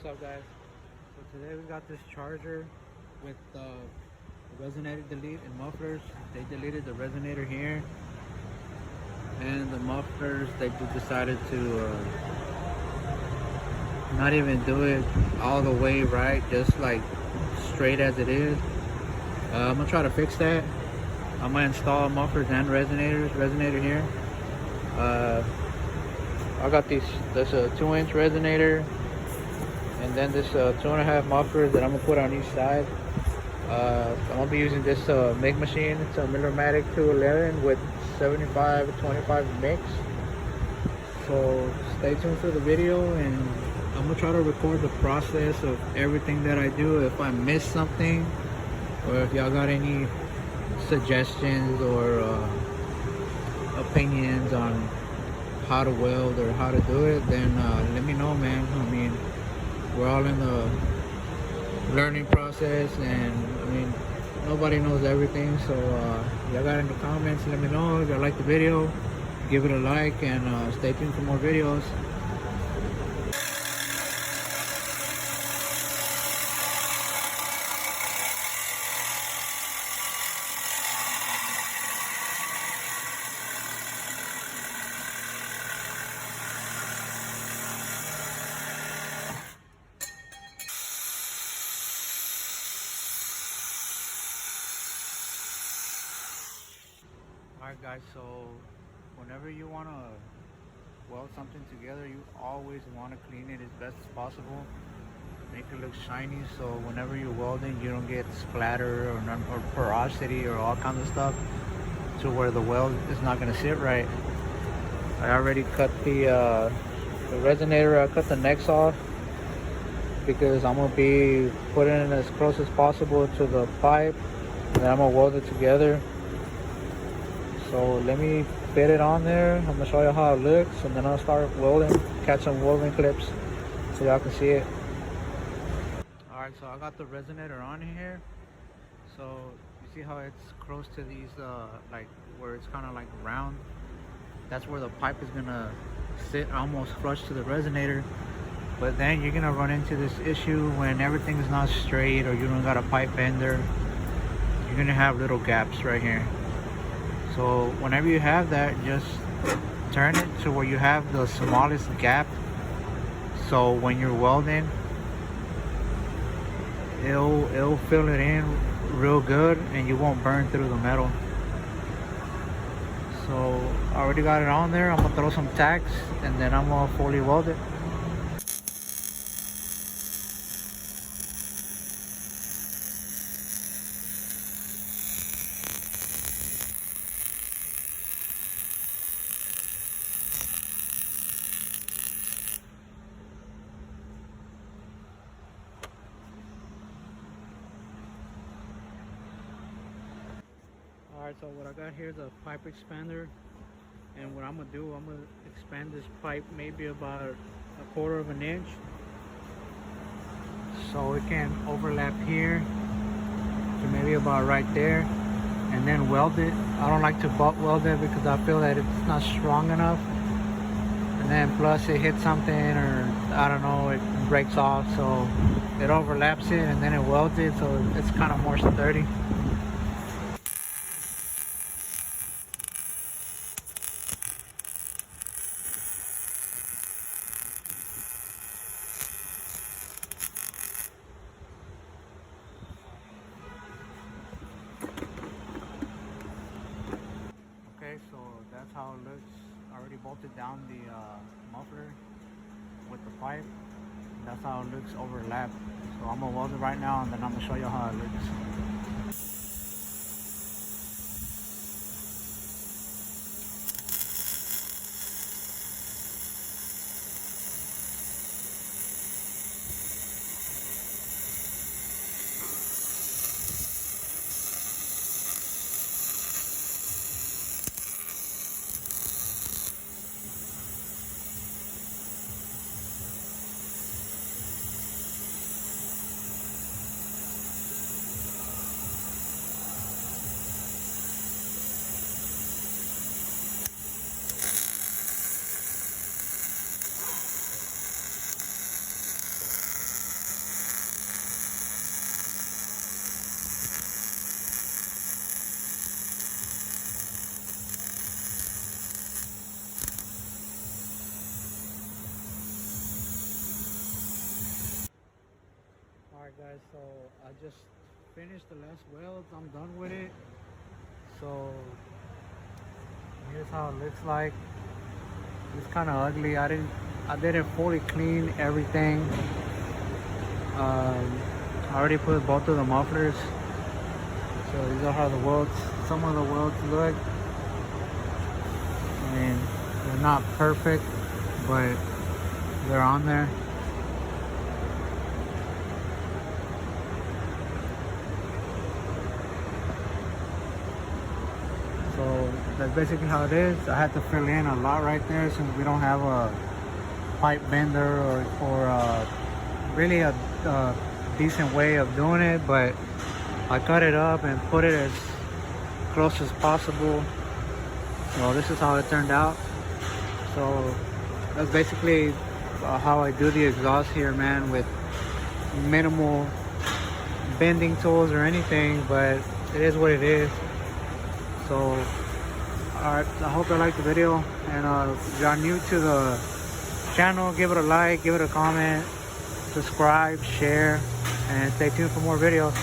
What's up, guys? So today we got this charger with resonator delete and mufflers. They deleted the resonator here, and the mufflers they decided to not even do it all the way right, just like straight as it is. I'm gonna try to fix that. I'm gonna install mufflers and resonator here. I got this a 2-inch resonator, and then this 2.5 mufflers that I'm gonna put on each side. I'm gonna be using this MIG machine. It's a Millermatic 211 with 75-25 mix. So stay tuned for the video, and I'm gonna try to record the process of everything that I do. If I miss something, or if y'all got any suggestions or opinions on how to weld or how to do it, then let me know, man. I mean, we're all in the learning process, and I mean, nobody knows everything. So y'all got any comments, let me know. If y'all like the video, give it a like, and stay tuned for more videos. Alright guys, so whenever you want to weld something together, you always want to clean it as best as possible, make it look shiny, so whenever you're welding you don't get splatter or porosity or all kinds of stuff to where the weld is not going to sit right. I already cut the resonator. I cut the necks off because I'm going to be putting it as close as possible to the pipe, and then I'm going to weld it together. So let me fit it on there. I'm gonna show you how it looks, and then I'll start welding, catch some welding clips so y'all can see it. Alright, so I got the resonator on here. So you see how it's close to these like where it's kind of like round. That's where the pipe is gonna sit almost flush to the resonator. But then you're gonna run into this issue when everything is not straight, or you don't got a pipe bender. You're gonna have little gaps right here. So whenever you have that, just turn it to where you have the smallest gap, so when you're welding it'll fill it in real good and you won't burn through the metal. So I already got it on there. I'm gonna throw some tacks, and then I'm gonna fully weld it. Alright, so what I got here is a pipe expander, and what I'm gonna do, I'm gonna expand this pipe maybe about a 1/4 of an inch so it can overlap here to maybe about right there, and then weld it. I don't like to butt weld it because I feel that it's not strong enough, and then plus it hits something, or I don't know, it breaks off, so it overlaps it and then it welds it, so it's kind of more sturdy. Okay, so that's how it looks. I already bolted down the muffler with the pipe. That's how it looks overlapped. So I'm gonna weld it right now, and then I'm gonna show you how it looks. Alright guys, so I just finished the last weld. I'm done with it. So here's how it looks like. It's kind of ugly. I didn't fully clean everything. I already put both of the mufflers. So these are how the welds, some of the welds look. I mean, they're not perfect, but they're on there. So that's basically how it is. I had to fill in a lot right there since we don't have a pipe bender or really a decent way of doing it, but I cut it up and put it as close as possible. So this is how it turned out. So that's basically how I do the exhaust here, man, with minimal bending tools or anything, but it is what it is. So alright, I hope you liked the video, and if you're new to the channel, give it a like, give it a comment, subscribe, share, and stay tuned for more videos.